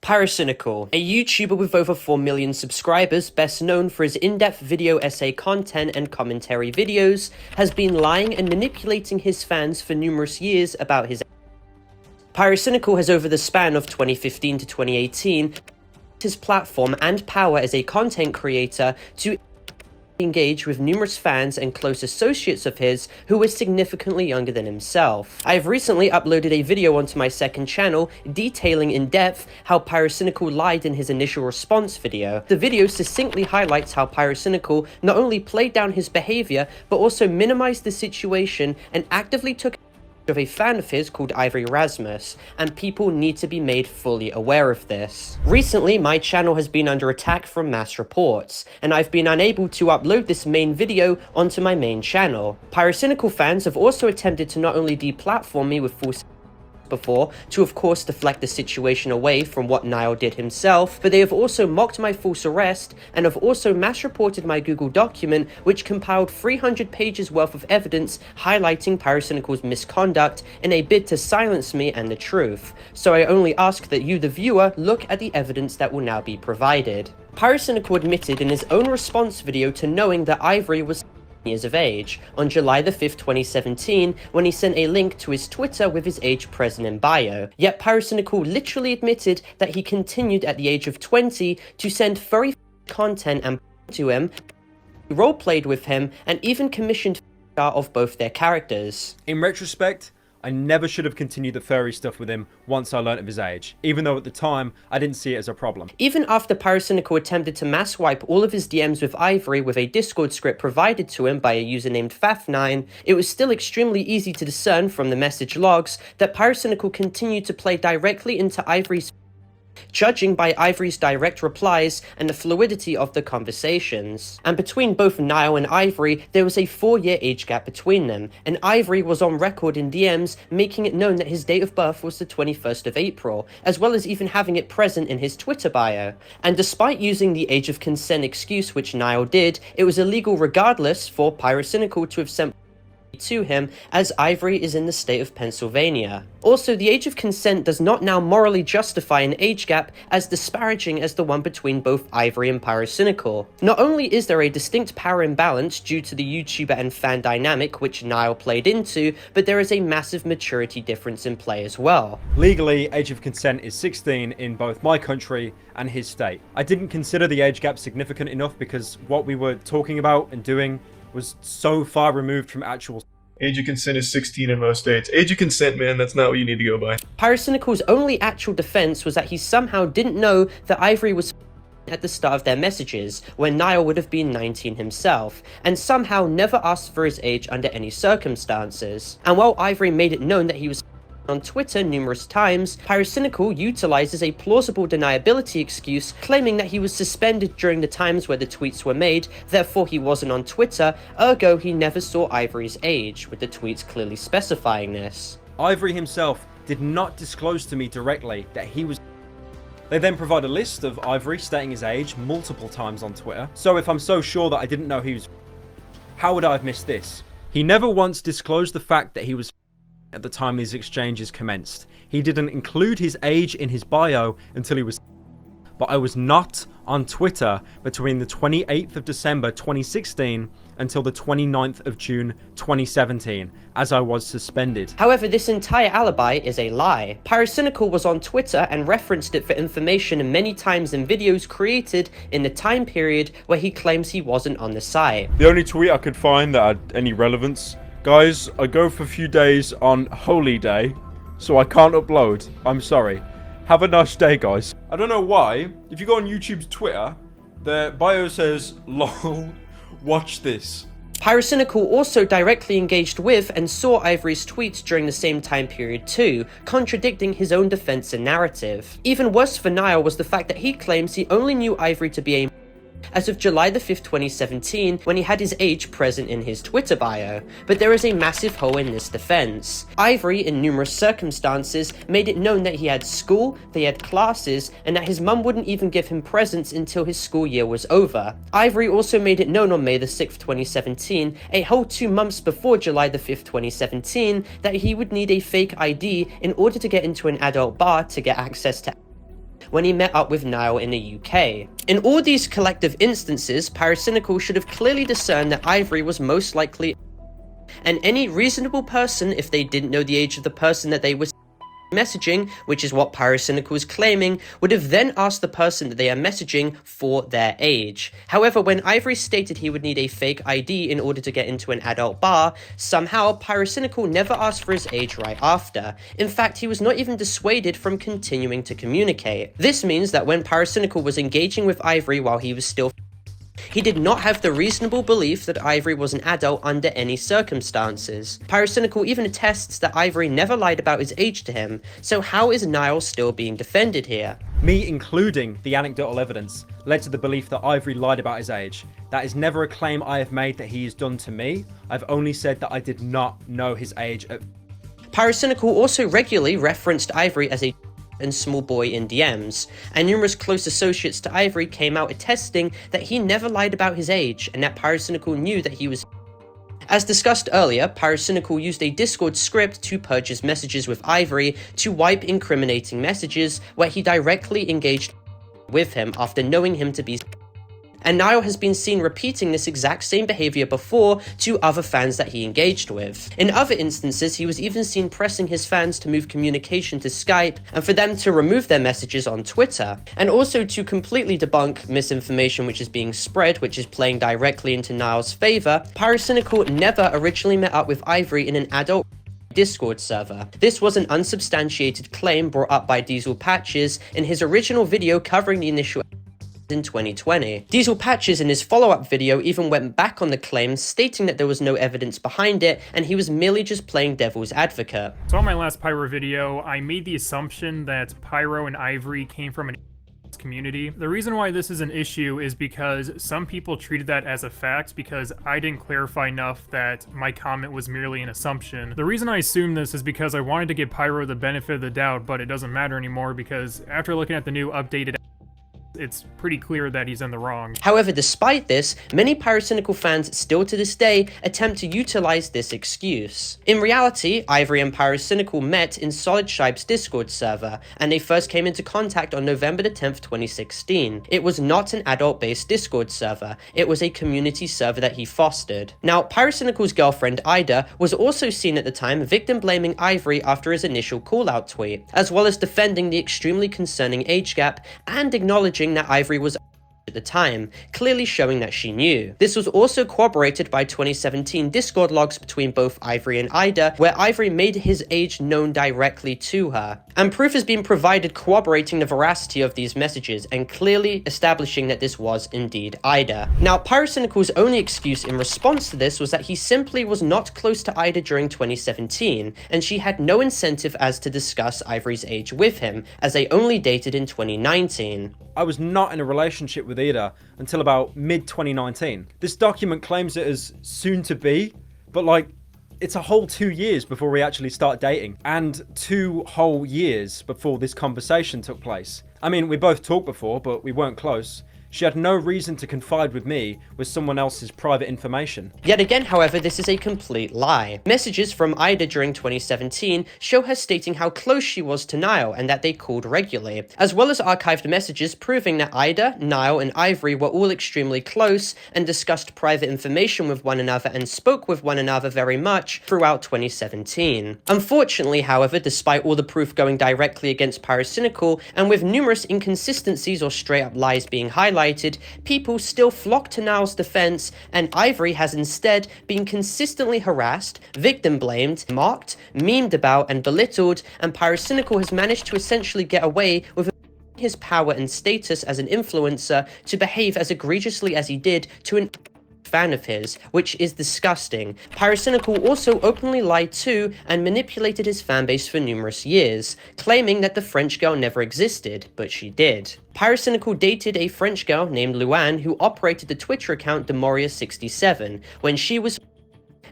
Pyrocynical, a YouTuber with over 4 million subscribers, best known for his in-depth video essay content and commentary videos, has been lying and manipulating his fans for numerous years about his. Pyrocynical has, over the span of 2015 to 2018, his platform and power as a content creator to engage with numerous fans and close associates of his who were significantly younger than himself. I have recently uploaded a video onto my second channel detailing in depth how Pyrocynical lied in his initial response video. The video succinctly highlights how Pyrocynical not only played down his behavior but also minimized the situation and actively took of a fan of his called Ivory Rasmus, and people need to be made fully aware of this. Recently, my channel has been under attack from mass reports, and I've been unable to upload this main video onto my main channel. Pyrocynical fans have also attempted to not only deplatform me with false before, to of course deflect the situation away from what Niall did himself, but they have also mocked my false arrest and have also mass reported my Google document which compiled 300 pages worth of evidence highlighting Pyrocynical's misconduct in a bid to silence me and the truth. So I only ask that you, the viewer, look at the evidence that will now be provided. Pyrocynical admitted in his own response video to knowing that Ivory was years of age on July the 5th, 2017, when he sent a link to his Twitter with his age present in bio. Yet Pyrocynical literally admitted that he continued at the age of 20 to send furry content and to him, roleplayed with him, and even commissioned of both their characters. In retrospect, I never should have continued the furry stuff with him once I learnt of his age, even though at the time I didn't see it as a problem. Even after Pyrocynical attempted to mass wipe all of his DMs with Ivory with a Discord script provided to him by a user named Faf9, it was still extremely easy to discern from the message logs that Pyrocynical continued to play directly into Ivory's, judging by Ivory's direct replies and the fluidity of the conversations. And between both Niall and Ivory, there was a 4-year age gap between them, and Ivory was on record in DMs making it known that his date of birth was the 21st of April, as well as even having it present in his Twitter bio. And despite using the age of consent excuse which Niall did, it was illegal regardless for Pyrocynical to have sent to him, as Ivory is in the state of Pennsylvania. Also, the age of consent does not now morally justify an age gap as disparaging as the one between both Ivory and Pyrocynical. Not only is there a distinct power imbalance due to the YouTuber and fan dynamic which Niall played into, but there is a massive maturity difference in play as well. Legally, age of consent is 16 in both my country and his state. I didn't consider the age gap significant enough because what we were talking about and doing was so far removed from actual. Age of consent is 16 in most states. Age of consent, man, that's not what you need to go by. Pyrocynical's only actual defense was that he somehow didn't know that Ivory was at the start of their messages, when Niall would have been 19 himself, and somehow never asked for his age under any circumstances. And while Ivory made it known that he was on Twitter numerous times, Pyrocynical utilizes a plausible deniability excuse, claiming that he was suspended during the times where the tweets were made, therefore he wasn't on Twitter, ergo he never saw Ivory's age, with the tweets clearly specifying this. Ivory himself did not disclose to me directly that he was. They then provide a list of Ivory stating his age multiple times on Twitter, so if I'm so sure that I didn't know he was, how would I have missed this? He never once disclosed the fact that he was at the time these exchanges commenced. He didn't include his age in his bio until he was. But I was not on Twitter between the 28th of December 2016 until the 29th of June 2017, as I was suspended. However, this entire alibi is a lie. Pyrocynical was on Twitter and referenced it for information many times in videos created in the time period where he claims he wasn't on the site. The only tweet I could find that had any relevance: guys, I go for a few days on Holy Day, so I can't upload. I'm sorry. Have a nice day, guys. I don't know why. If you go on YouTube's Twitter, their bio says, lol, watch this. Pyrocynical also directly engaged with and saw Ivory's tweets during the same time period too, contradicting his own defense and narrative. Even worse for Niall was the fact that he claims he only knew Ivory to be a as of July the 5th, 2017, when he had his age present in his Twitter bio. But there is a massive hole in this defense. Ivory, in numerous circumstances, made it known that he had school, they had classes, and that his mum wouldn't even give him presents until his school year was over. Ivory also made it known on May the 6th, 2017, a whole 2 months before July the 5th, 2017, that he would need a fake ID in order to get into an adult bar to get access to when he met up with Niall in the UK. In all these collective instances, Pyrocynical should have clearly discerned that Ivory was most likely, and any reasonable person, if they didn't know the age of the person that they were messaging, which is what Pyrocynical is claiming, would have then asked the person that they are messaging for their age. However, when Ivory stated he would need a fake ID in order to get into an adult bar, somehow Pyrocynical never asked for his age right after. In fact, he was not even dissuaded from continuing to communicate. This means that when Pyrocynical was engaging with Ivory while he was still, he did not have the reasonable belief that Ivory was an adult under any circumstances. Pyrocynical even attests that Ivory never lied about his age to him, so how is Niall still being defended here? Me including the anecdotal evidence led to the belief that Ivory lied about his age. That is never a claim I have made that he has done to me. I've only said that I did not know his age at... Pyrocynical also regularly referenced Ivory as a and small boy in DMs, and numerous close associates to Ivory came out attesting that he never lied about his age and that Pyrocynical knew that he was. As discussed earlier, Pyrocynical used a Discord script to purge his messages with Ivory to wipe incriminating messages where he directly engaged with him after knowing him to be, and Niall has been seen repeating this exact same behavior before to other fans that he engaged with. In other instances, he was even seen pressing his fans to move communication to Skype and for them to remove their messages on Twitter, and also to completely debunk misinformation which is being spread, which is playing directly into Niall's favor. Pyrocynical never originally met up with Ivory in an adult Discord server. This was an unsubstantiated claim brought up by Diesel Patches in his original video covering the initial in 2020. Diesel Patches in his follow-up video even went back on the claims, stating that there was no evidence behind it and he was merely just playing devil's advocate. So on my last Pyro video, I made the assumption that Pyro and Ivory came from an community. The reason why this is an issue is because some people treated that as a fact because I didn't clarify enough that my comment was merely an assumption. The reason I assumed this is because I wanted to give Pyro the benefit of the doubt, but it doesn't matter anymore because after looking at the new updated, it's pretty clear that he's in the wrong. However, despite this, many Pyrocynical fans still to this day attempt to utilize this excuse. In reality, Ivory and Pyrocynical met in Solid Shibe's Discord server, and they first came into contact on November the 10th, 2016. It was not an adult-based Discord server, it was a community server that he fostered. Now, Pyrocynical's girlfriend, Ida, was also seen at the time victim-blaming Ivory after his initial call-out tweet, as well as defending the extremely concerning age gap and acknowledging that Ivory was at the time, clearly showing that she knew. This was also corroborated by 2017 Discord logs between both Ivory and Ida, where Ivory made his age known directly to her. And proof has been provided corroborating the veracity of these messages and clearly establishing that this was indeed Ida. Now, Pyrocynical's only excuse in response to this was that he simply was not close to Ida during 2017, and she had no incentive as to discuss Ivory's age with him, as they only dated in 2019. I was not in a relationship with Ida until about mid-2019. This document claims it as soon to be, but like, it's a whole 2 years before we actually start dating, and 2 whole years before this conversation took place. I mean, we both talked before, but we weren't close. She had no reason to confide with me with someone else's private information. Yet again, however, this is a complete lie. Messages from Ida during 2017 show her stating how close she was to Niall and that they called regularly, as well as archived messages proving that Ida, Niall, and Ivory were all extremely close and discussed private information with one another and spoke with one another very much throughout 2017. Unfortunately, however, despite all the proof going directly against Pyrocynical and with numerous inconsistencies or straight-up lies being highlighted, people still flock to Niall's defense, and Ivory has instead been consistently harassed, victim-blamed, mocked, memed about, and belittled, and Pyrocynical has managed to essentially get away with his power and status as an influencer to behave as egregiously as he did to an fan of his, which is disgusting. Pyrocynical also openly lied to and manipulated his fanbase for numerous years, claiming that the French girl never existed, but she did. Pyrocynical dated a French girl named Luann who operated the Twitter account Demoria67 when she was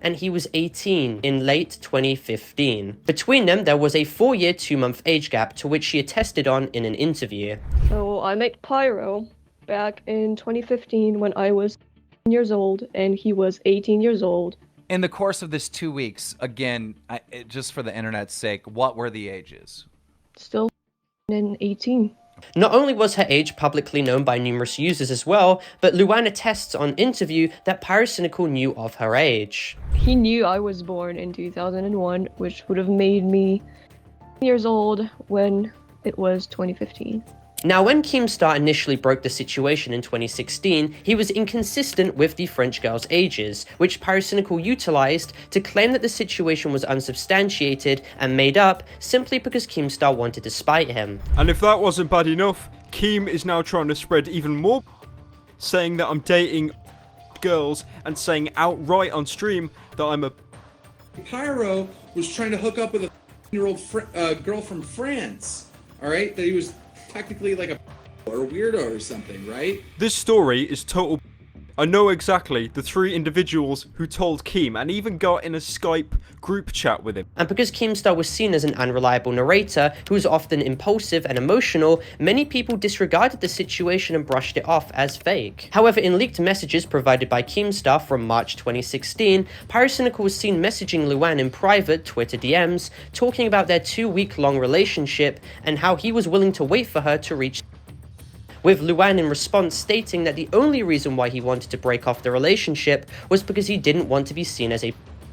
and he was 18 in late 2015. Between them, there was a 4-year, 2-month age gap to which she attested on in an interview. So I met Pyro back in 2015 when I was years old and he was 18 years old. In the course of this 2 weeks, again, just for the internet's sake, what were the ages? Still in 18. Not only was her age publicly known by numerous users as well, but Luan attests on interview that Pyrocynical knew of her age. He knew I was born in 2001, which would have made me years old when it was 2015. Now, when Keemstar initially broke the situation in 2016, he was inconsistent with the French girl's ages, which Pyrocynical utilized to claim that the situation was unsubstantiated and made up simply because Keemstar wanted to spite him. And if that wasn't bad enough, Keem is now trying to spread even more, saying that I'm dating girls and saying outright on stream that I'm a... Pyro was trying to hook up with a year-old girl from France, alright? That he was technically like a or weirdo or something, right? This story is total... I know exactly the 3 individuals who told Keem and even got in a Skype group chat with him. And because Keemstar was seen as an unreliable narrator who was often impulsive and emotional, many people disregarded the situation and brushed it off as fake. However, in leaked messages provided by Keemstar from March 2016, Pyrocynical was seen messaging Luan in private Twitter DMs, talking about their 2-week-long relationship and how he was willing to wait for her to reach, with Luan in response stating that the only reason why he wanted to break off the relationship was because he didn't want to be seen as a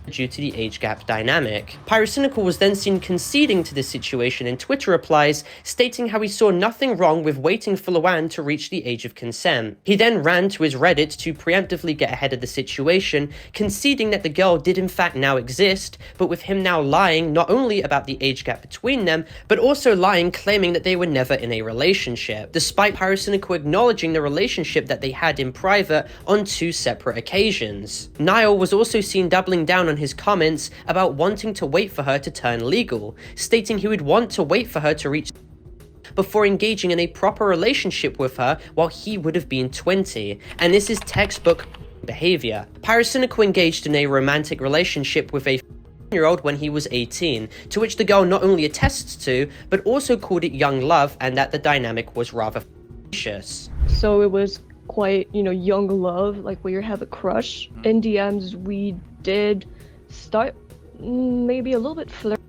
due to the age gap dynamic. Pyrocynical was then seen conceding to this situation in Twitter replies, stating how he saw nothing wrong with waiting for Luan to reach the age of consent. He then ran to his Reddit to preemptively get ahead of the situation, conceding that the girl did in fact now exist, but with him now lying not only about the age gap between them, but also lying claiming that they were never in a relationship, despite Pyrocynical acknowledging the relationship that they had in private on 2 separate occasions. Niall was also seen doubling down on his comments about wanting to wait for her to turn legal, stating he would want to wait for her to reach before engaging in a proper relationship with her while he would have been 20, and this is textbook behavior. Pyrocynical engaged in a romantic relationship with a year-old when he was 18, to which the girl not only attests to, but also called it young love and that the dynamic was rather vicious. So it was quite, young love, like where you have a crush. In DMs, we did start maybe a little bit flirty.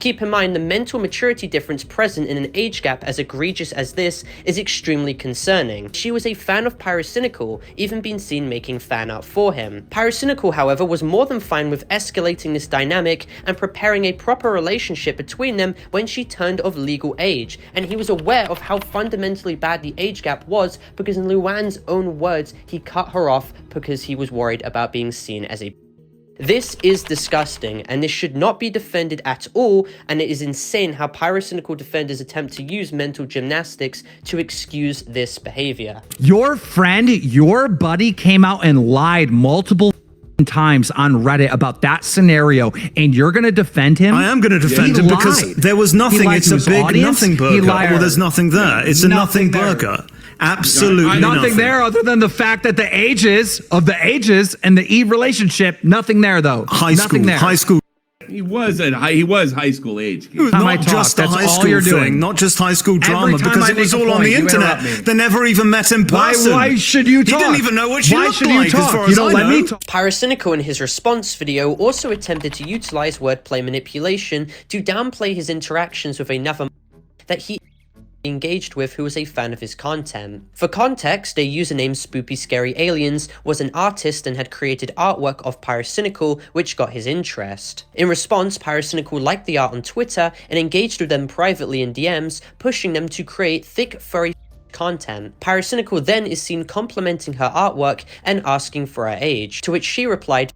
Keep in mind the mental maturity difference present in an age gap as egregious as this is extremely concerning. She was a fan of Pyrocynical, even being seen making fan art for him. Pyrocynical, however, was more than fine with escalating this dynamic and preparing a proper relationship between them when she turned of legal age, and he was aware of how fundamentally bad the age gap was because in Luan's own words, he cut her off because he was worried about being seen as a... This is disgusting, and this should not be defended at all, and it is insane how Pyrocynical defenders attempt to use mental gymnastics to excuse this behavior. Your friend, your buddy came out and lied multiple times on Reddit about that scenario, and you're going to defend him? I am going to defend him because there was nothing. It's a big nothing burger. Well, there's nothing there. It's a nothing burger. Absolutely nothing there other than the fact that the ages and the E relationship, nothing there though. High school. He was high school age. Not just the high school thing, not just high school drama, because it was all on the internet. They never even met in person. Why should you talk? He didn't even know what she looked like, as far as I know. Pyrocynical in his response video also attempted to utilize wordplay manipulation to downplay his interactions with another that he engaged with who was a fan of his content. For context, a user named Spoopy Scary Aliens was an artist and had created artwork of Pyrocynical, which got his interest. In response, Pyrocynical liked the art on Twitter and engaged with them privately in DMs, pushing them to create thick, furry content. Pyrocynical then is seen complimenting her artwork and asking for her age, to which she replied,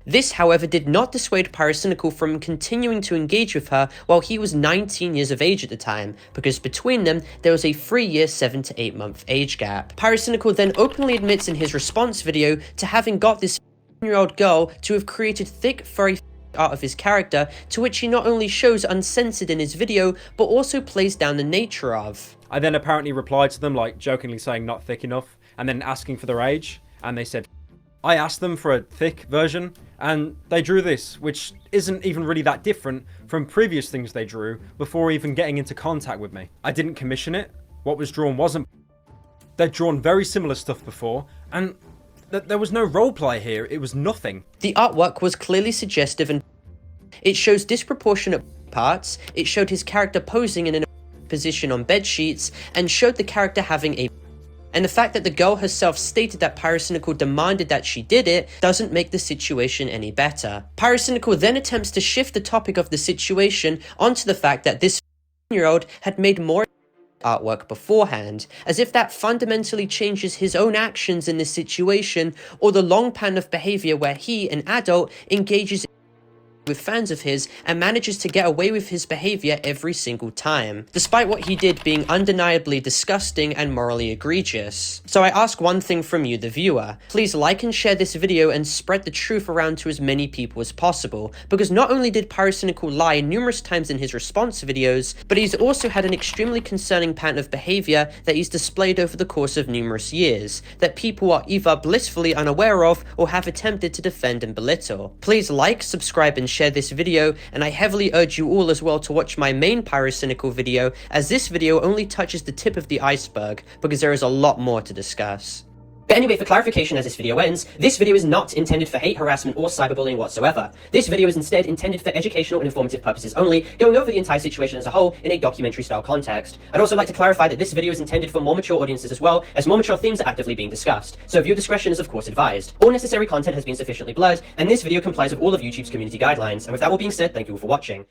This, however, did not dissuade Pyrocynical from continuing to engage with her while he was 19 years of age at the time, because between them, there was a 3-year, 7 to 8 month age gap. Pyrocynical then openly admits in his response video to having got this 15-year-old girl to have created thick, furry art of his character, to which he not only shows uncensored in his video, but also plays down the nature of. I then apparently replied to them, like, jokingly saying not thick enough, and then asking for their age, and they said, I asked them for a thick version, and they drew this, which isn't even really that different from previous things they drew before even getting into contact with me. I didn't commission it. What was drawn wasn't. They'd drawn very similar stuff before, and there was no roleplay here. It was nothing. The artwork was clearly suggestive and it shows disproportionate parts. It showed his character posing in an position on bed sheets and showed the character having a and the fact that the girl herself stated that Pyrocynical demanded that she did it doesn't make the situation any better. Pyrocynical then attempts to shift the topic of the situation onto the fact that this 15-year-old had made more artwork beforehand, as if that fundamentally changes his own actions in this situation, or the long pattern of behavior where he, an adult, engages with fans of his and manages to get away with his behavior every single time, despite what he did being undeniably disgusting and morally egregious. So I ask one thing from you, the viewer. Please like and share this video and spread the truth around to as many people as possible, because not only did Pyrocynical lie numerous times in his response videos, but he's also had an extremely concerning pattern of behavior that he's displayed over the course of numerous years, that people are either blissfully unaware of or have attempted to defend and belittle. Please like, subscribe, and share this video, and I heavily urge you all as well to watch my main Pyrocynical video, as this video only touches the tip of the iceberg, because there is a lot more to discuss. But anyway, for clarification as this video ends, this video is not intended for hate, harassment, or cyberbullying whatsoever. This video is instead intended for educational and informative purposes only, going over the entire situation as a whole in a documentary-style context. I'd also like to clarify that this video is intended for more mature audiences as well, as more mature themes are actively being discussed, so viewer discretion is of course advised. All necessary content has been sufficiently blurred, and this video complies with all of YouTube's community guidelines. And with that all being said, thank you all for watching.